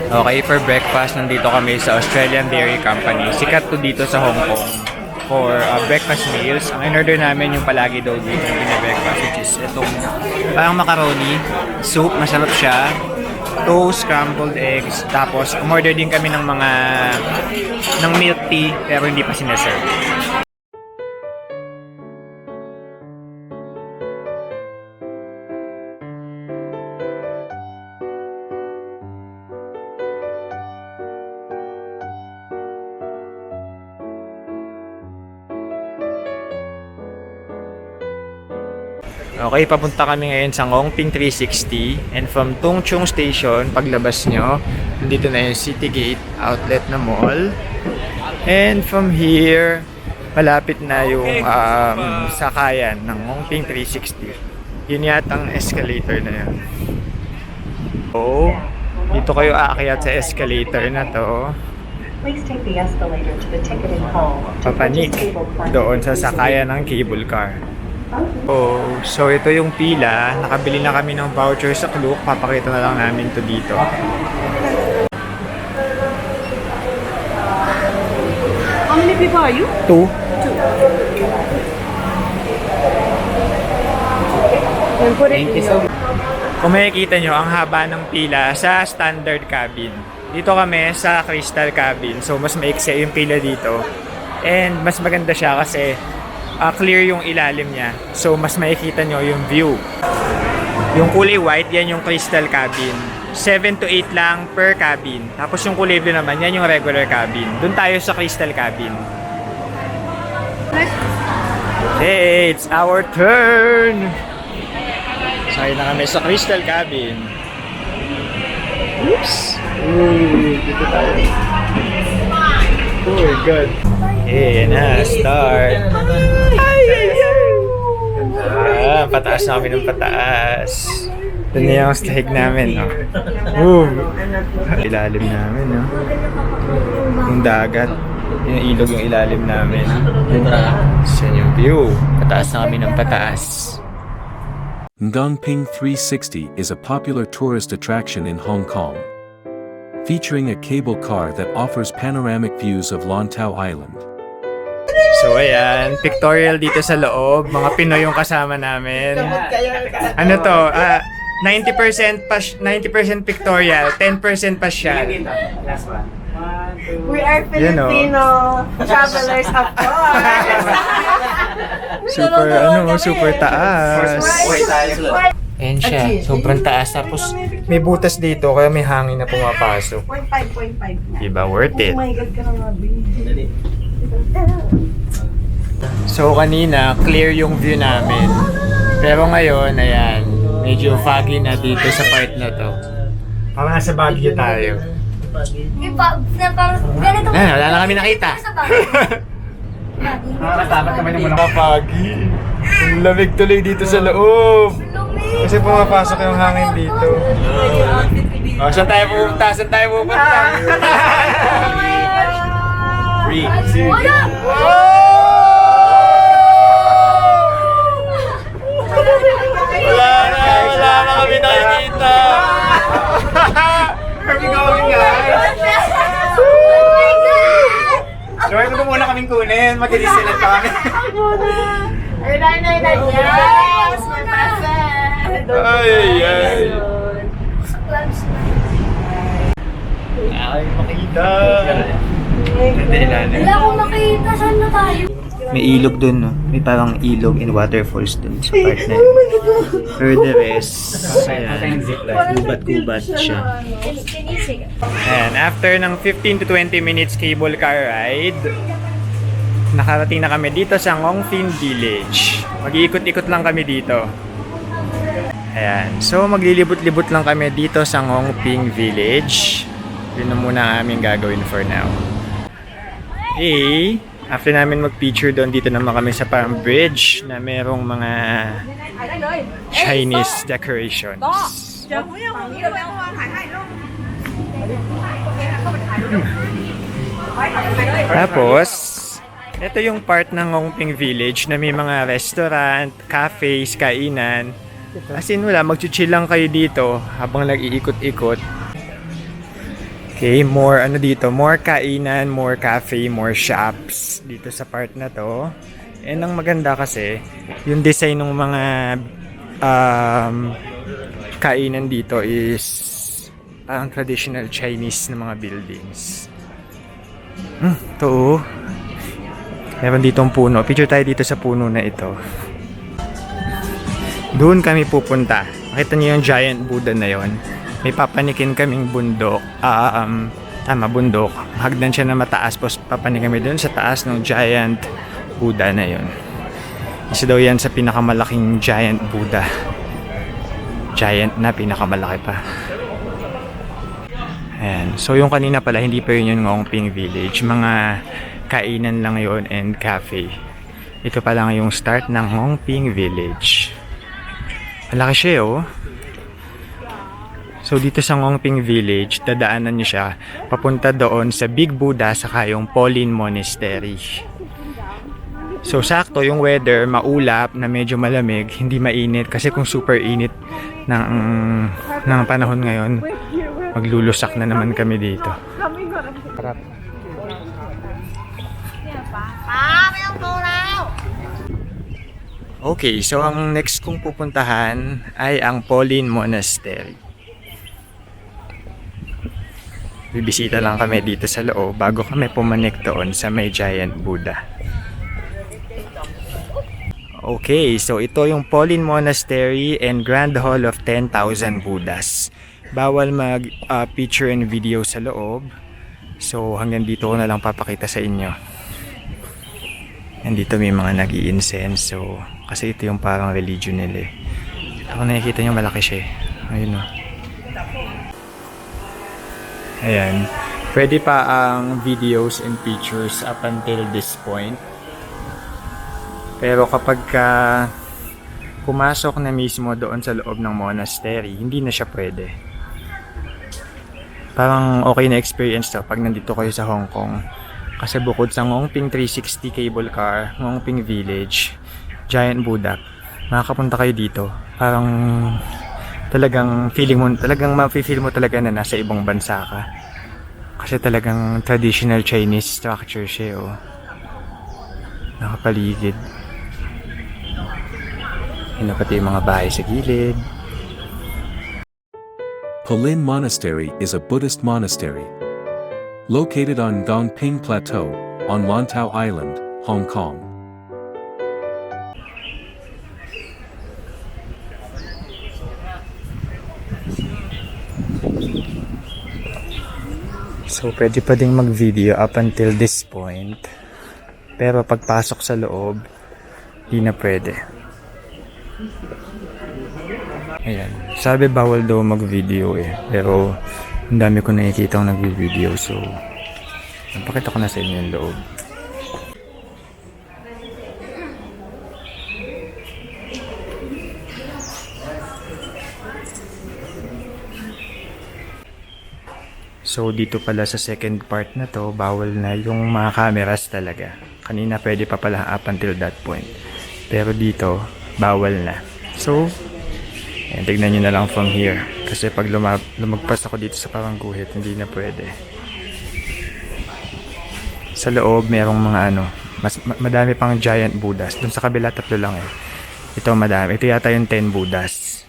Okay, for breakfast, nandito kami sa Australian Dairy Company. Sikat to dito sa Hong Kong for breakfast meals. Ang in-order namin yung palagi daw dito yung breakfast, which is itong parang macaroni, soup, masarap siya, toast, scrambled eggs, tapos umorder din kami ng milk tea pero hindi pa sinaserve. Okay, papunta kami ngayon sa Ngongping 360 and from Tung Chung Station, paglabas nyo, dito na yung City Gate outlet na mall. And from here, malapit na yung sakayan ng Ngongping 360. Yun yatang escalator na yun. So, dito kayo aakyat sa escalator na to. Please take the escalator to the ticketing hall. Papanik doon sa sakayan ng cable car. Oh, so ito yung pila. Nakabili na kami ng voucher sa Klook. Papakita na lang namin to dito. How many people are you? 2. Thank you so much. Kung makikita nyo, ang haba ng pila sa standard cabin. Dito kami sa crystal cabin. So, mas maiksi yung pila dito. And mas maganda siya kasi clear yung ilalim niya. So, mas makikita nyo yung view. Yung kulay white, yan yung crystal cabin. 7 to 8 lang per cabin. Tapos yung kulay blue naman, yan yung regular cabin. Doon tayo sa crystal cabin. Hey, it's our turn! Sakay na kami sa crystal cabin. Oops! Ooh, dito tayo. Oh my God. Hey, na, start. Ay, ay, ay. Pataas na kami ng pataas. Ito na yung stahig namin, no? Ilalim namin, no? Yung dagat. Yung ilog yung ilalim namin. Yan yung view. Pataas na kami ng pataas. Ngongping 360 is a popular tourist attraction in Hong Kong, featuring a cable car that offers panoramic views of Lantau Island. So ayan, pictorial dito sa loob. Mga Pinoy yung kasama namin. Ano to? 90% 90% pictorial, 10% pasyal. We are Filipino travelers, of course. Super taas. Ayan siya, sobrang taas. Tapos may butas dito kaya may hangin na pumapasok. 0.5. Diba worth it? Oh my God, ka na nga, babe. So kanina, clear yung view namin. Pero ngayon, ayan, medyo foggy na dito sa part na to. Parang nasa Baguio tayo. Wala na kami nakita. Nakakatapat kami ng muna foggy. Ang lamig tuloy dito sa loob. Kasi pumapasok yung hangin dito. Oh, saan tayo pupunta? Saan tayo pupunta? 3, 2, Wala na kami nakikita. Where we going, guys? So, ito po muna kaming kunin. Mag-i-disconnect pa kami. Yes! My present! Ay. Ay, makita. Ganda ilalim. Wala akong makita. Saan na tayo? May ilog dun, no? May parang ilog and waterfalls dun sa part na yun. For the rest, ayan, gubat-gubat siya. Ayan, after ng 15 to 20 minutes cable car ride, nakarating na kami dito sa Ngongping Village. Mag-iikot-ikot lang kami dito. Ayan, so maglilibot-libot lang kami dito sa Ngongping Village. Yun na muna ang aming gagawin for now. Hey! After namin mag-picture doon, dito naman kami sa parang bridge na merong mga Chinese decorations. Tapos, ito yung part ng Ngongping Village na may mga restaurant, cafes, kainan. As in, wala, mag-chill lang kayo dito habang nag-iikot-ikot. Okay, more ano dito, more kainan, more cafe, more shops dito sa part na to. And ang maganda kasi, yung design ng mga kainan dito is parang traditional Chinese na mga buildings. Ito. Meron ditong puno. Picture tayo dito sa puno na ito. Doon kami pupunta. Makita niyo yung giant Buddha na yon. May papanikin kaming bundok. Bundok. Hagdan siya na mataas. Tapos papanikin kami doon sa taas ng giant Buddha na yon. Isa daw yan sa pinakamalaking giant Buddha. Giant na, pinakamalaki pa. Ayan. So yung kanina pala, hindi pa yun yung Ngongping Village. Mga kainan lang yon and cafe. Ito pa lang yung start ng Ngongping Village. Malaki siya oh. So dito sa Ngongping Village, dadaanan niyo siya papunta doon sa Big Buddha saka yung Polin Monastery. So sakto yung weather, maulap na medyo malamig, hindi mainit kasi kung super init ng panahon ngayon, maglulusak na naman kami dito. Harap. Okay, so ang next kong pupuntahan ay ang Polin Monastery. Bibisita lang kami dito sa loob bago kami pumanik doon sa may giant Buddha. Okay, so ito yung Polin Monastery and Grand Hall of 10,000 Buddhas. Bawal mag picture and video sa loob. So hanggang dito ko na lang papakita sa inyo. Nandito may mga nag-i-incense. So, kasi ito yung parang religion nila eh. Ako nakikita nyo malaki siya eh. Ayun o. Ayan. Pwede pa ang videos and pictures up until this point. Pero kapag pumasok na mismo doon sa loob ng monastery, hindi na siya pwede. Parang okay na experience to pag nandito kayo sa Hong Kong. Kasi bukod sa Ngongping 360 cable car, Ngongping Village, Giant Buddha, makakapunta kayo dito. Parang talagang feeling mo, talagang ma-feel mo talaga na nasa ibang bansa ka. Kasi talagang traditional Chinese structure siya, oh. Nakapaligid. Yun na pati yung mga bahay sa gilid. Polin Monastery is a Buddhist monastery located on Dongping Plateau, on Lantau Island, Hong Kong. So, pwede pa ding mag-video up until this point. Pero pagpasok sa loob, hindi na pwede. Ayan. Sabi bawal daw mag-video eh. Pero, ang dami ko nakikita ang nag-video. So, napakita ko na sa inyo yung loob. So dito pala sa second part na to, bawal na yung mga cameras talaga. Kanina pwede pa pala up until that point. Pero dito, bawal na. So, ayan, tignan nyo na lang from here. Kasi pag lumagpas ako dito sa parang guhit, hindi na pwede. Sa loob, merong mga madami pang giant Buddhas. Doon sa kabila, 3 lang eh. Ito madami. Ito yata yung 10 Buddhas.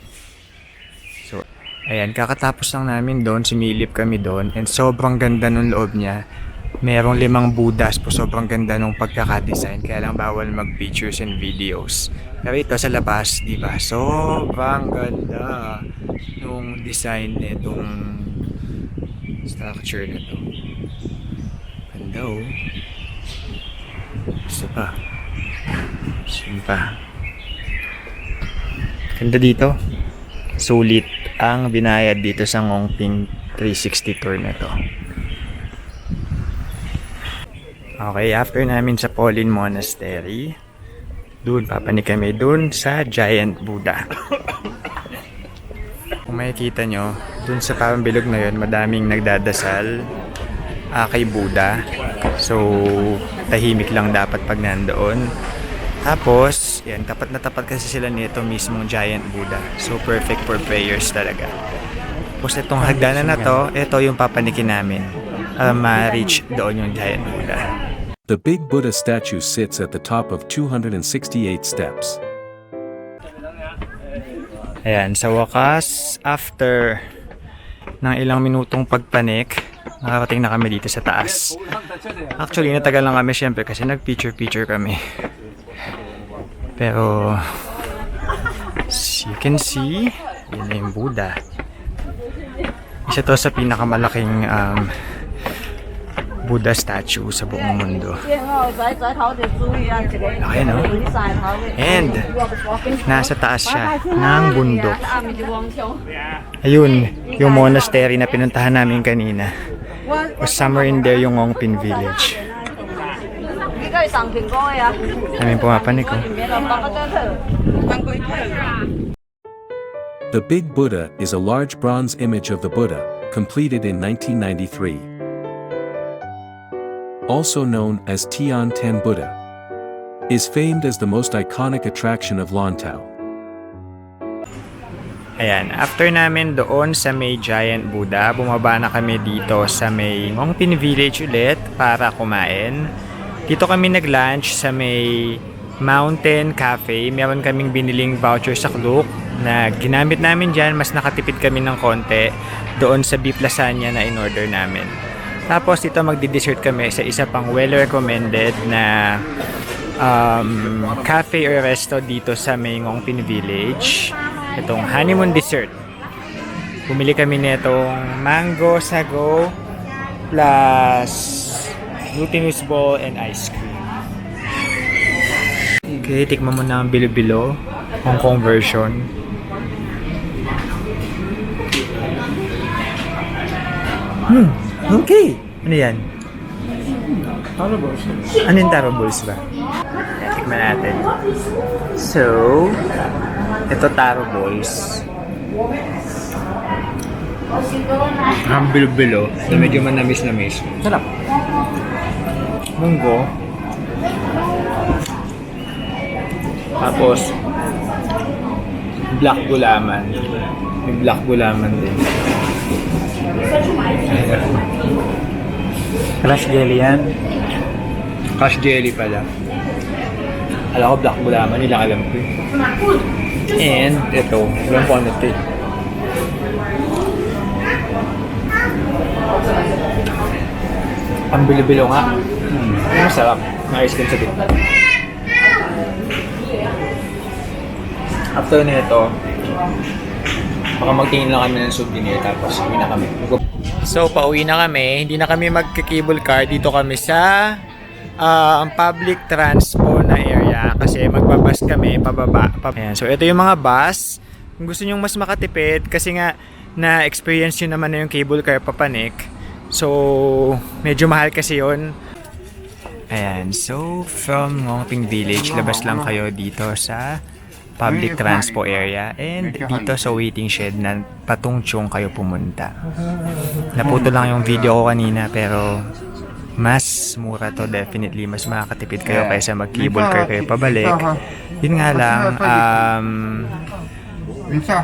So, ayan, kakatapos lang namin doon, sumilip kami doon, and sobrang ganda nung loob niya. Merong 5 Buddhas po, sobrang ganda nung pagkakadesign, kaya lang bawal mag-pictures and videos. Pero ito sa labas, di ba? Sobrang ganda nung design nitong structure na to. Ganda oh. Gusto pa. Saan pa? Ganda dito. Sulit ang binayad dito sa Ngongping 360 tour na to. Okay, after namin sa Polin Monastery, doon papanik kami doon sa Giant Buddha. Kung makikita nyo, doon sa parang bilog na yun, madaming nagdadasal kay Buddha. So, tahimik lang dapat pag nandoon. Tapos, yan, tapat na tapat kasi sila nito mismong Giant Buddha. So, perfect for prayers talaga. Tapos itong hagdanan na to, ito yung papanikin namin. Ma-reach doon yung giant Buddha. The big Buddha statue sits at the top of 268 steps. Ayan, sa wakas, after ng ilang minutong pagpanik, nakarating na kami dito sa taas. Actually, natagal lang kami syempre kasi nag-picture-picture kami. Pero, as you can see, yun na yung Buddha. Isa to sa pinakamalaking Buddha statue sa buong mundo. Okay, no? And, nasa taas siya ng bundok. Ayun, yung monastery na pinuntahan namin kanina. Was somewhere in there yung Ngongpin Village. Namin pumapanik ko. The Big Buddha is a large bronze image of the Buddha, completed in 1993. Also known as Tian Ten Buddha, is famed as the most iconic attraction of Lantau. Ayan, after namin doon sa may giant Buddha, bumaba na kami dito sa may Ngongpin Village ulit para kumain. Dito kami nag-lunch sa may Mountain Cafe. Meron kaming biniling voucher sa Klook na ginamit namin dyan. Mas nakatipid kami ng konti doon sa beef lasagna na in-order namin. Tapos dito magdi-dessert kami sa isa pang well-recommended na cafe or resto dito sa may Ngongpin Village. Itong honeymoon dessert. Bumili kami nitong mango sago plus glutinous ball and ice cream. Okay, tikman mo na ang bilo-bilo, Hong Kong version. Okay. Ano yan? Taro balls. Ano yung taro balls ba? Tikman natin. So, ito taro balls. Ang bilo-bilo na medyo manamis-namis. Sarap. Munggo. Tapos, black gulaman. May black gulaman din. Crush jelly yan. Crush jelly pala. Alam ko black gulaman, nilang alam ko eh. And ito, ilang quantity. Ang bilo-bilo nga. Masarap. Nice din sa gitna. After nito, baka magtingin lang kami ng souvenir tapos uwi na kami. So, pauwi na kami. Hindi na kami magka-cable car. Dito kami sa ang public transpo na area kasi magbabas kami pababa. Ayan. So, ito yung mga bus. Kung gusto nyo mas makatipid kasi nga na-experience nyo naman na yung cable car papanik. So, medyo mahal kasi yun. Ayan. So, from Ngongpin Village, labas lang kayo dito sa public transpo area and dito sa waiting shed na Patungchong kayo pumunta. Naputo lang yung video ko kanina pero mas mura to, definitely mas makakatipid kayo kaysa mag-cable car kayo pabalik. Yun nga lang,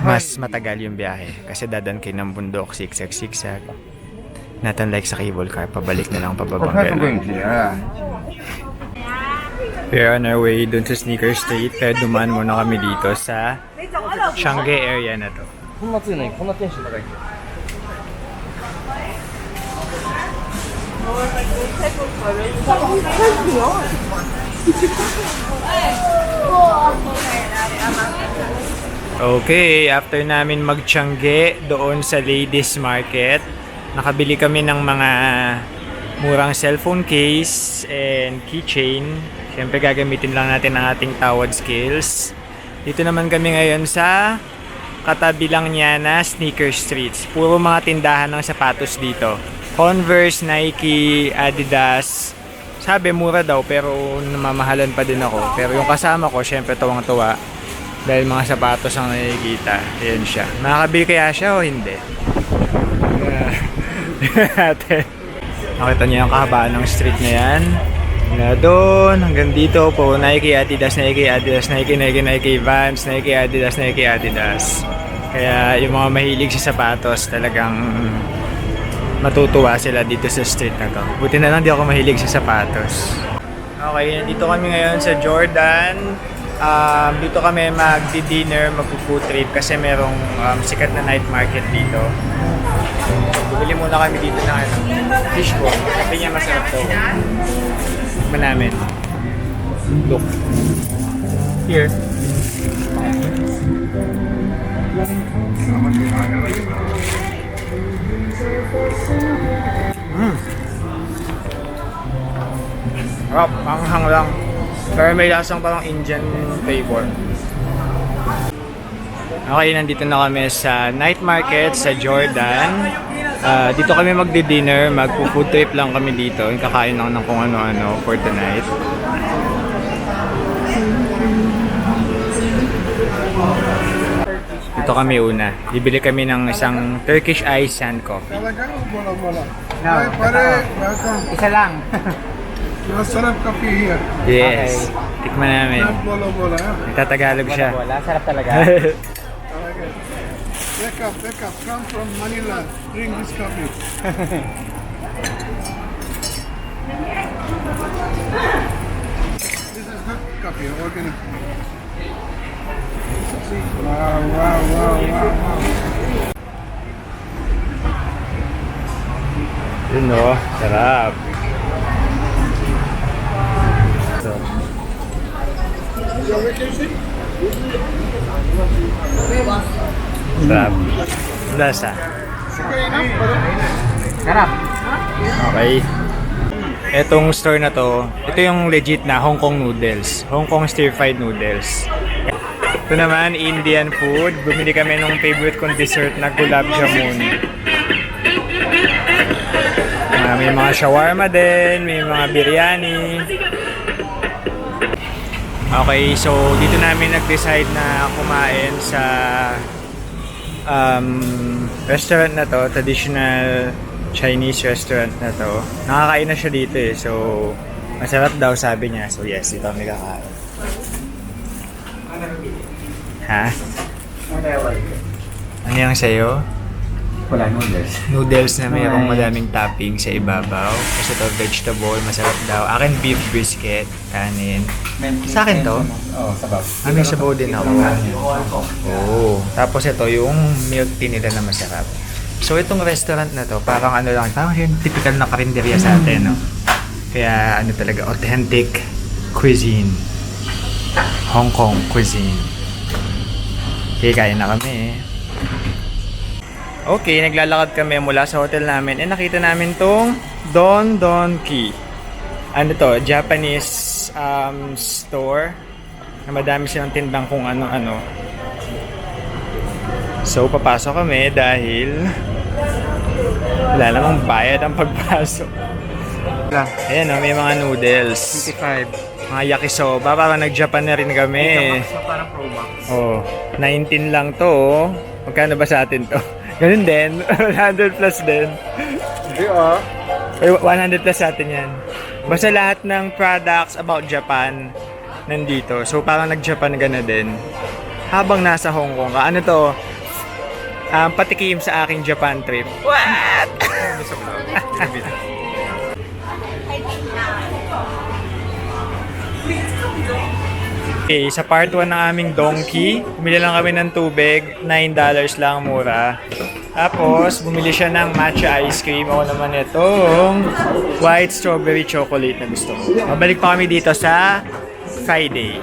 mas matagal yung biyahe kasi dadan kayo ng bundok, zigzag. Not unlike sa cable car, pabalik na lang pababang gano'n. We're on our way dun sa Sneaker Street kaya dumaan muna kami dito sa Changi area na to. Okay, after namin mag-Changi doon sa Ladies Market, nakabili kami ng mga murang cellphone case and keychain. Siyempre gagamitin lang natin ang ating tawad skills. Dito naman kami ngayon sa katabi lang niya na Sneaker Streets. Puro mga tindahan ng sapatos dito. Converse, Nike, Adidas. Sabi mura daw pero namamahalan pa din ako. Pero yung kasama ko siyempre tuwang-tuwa dahil mga sapatos ang nakikita. Ayan siya. Makakabili kaya siya o hindi? Nakita niyo yung kahabaan ng street na yan. Na doon, hanggang dito po, Nike, Adidas, Nike, Adidas, Nike, Nike, Nike, Vans, Nike, Adidas, Nike, Adidas. Kaya yung mga mahilig sa sapatos, talagang matutuwa sila dito sa street na to. Buti na lang di ako mahilig sa sapatos. Okay, nandito kami ngayon sa Jordan. Dito kami magdi-dinner, magpo-food trip kasi merong sikat na night market dito. Bumili muna kami dito ng fish ball. Sabi niya masarap to. Tikman namin. Look. Here. Sarap, panghang lang. Pero may lasang parang Indian flavor. Okay, nandito na kami sa night market sa Jordan. Dito kami magdi-dinner, magpo-food trip lang kami dito. Kakain lang ng kung ano-ano for tonight. Dito kami una. Bibili kami ng isang Turkish ice sand coffee. No, Isa lang. Masarap kape here. Yes. Tikman namin. Not bola-bola. Nagtatagalog siya. Sarap talaga. Wake up. Come from Manila. Drink this coffee. This is good coffee, organic. Wow. Yun o, sarap. Sarap. Lasa. Sarap. Okay. Etong store na to, ito yung legit na Hong Kong noodles. Hong Kong stir-fried noodles. Ito naman, Indian food. Bumili kami ng favorite kong dessert na gulab jamun. May mga shawarma din, may mga biryani. Okay, so dito namin nag-decide na kumain sa restaurant na to, traditional Chinese restaurant na to. Nakakain na siya dito eh, so masarap daw sabi niya. So yes, dito kami kakain. Ha? Ano yung sa'yo? Wala noodles. Noodles na mayroong madaming topping sa ibabaw. Kasi ito vegetable, masarap daw. Akin beef brisket, kanin. Sa akin to? Oo, sabaw. May sabaw din ako. Oo. Tapos ito yung milk tea nila na masarap. So itong restaurant na to, parang ano lang, parang yung typical na karinderya sa atin, no? Kaya ano talaga, authentic cuisine. Hong Kong cuisine. Okay, kain na kami. Okay, naglalakad kami mula sa hotel namin and nakita namin tong Don Donki. Ano to? Japanese store na madami silang tindang kung ano-ano. So, papasok kami dahil wala namang bayad ang pagpasok. Ayan o, may mga noodles. 55. Mga yakisoba. Parang nag-Japan na rin kami. Parang Pro Max. Oh, 19 lang to oh. Magkano ba sa atin to? Ganun din. 100 plus din. Hindi ah. 100 plus sa atin yan. Basta lahat ng products about Japan nandito. So parang nag-Japan ka na din. Habang nasa Hong Kong ka. Ano to? Patikim sa aking Japan trip. What? Okay, sa part 1 ng aming donkey, bumili lang kami ng tubig, $9 lang, mura. Tapos, bumili siya ng matcha ice cream. Ako naman itong white strawberry chocolate na gusto ko. Mabalik pa kami dito sa Friday.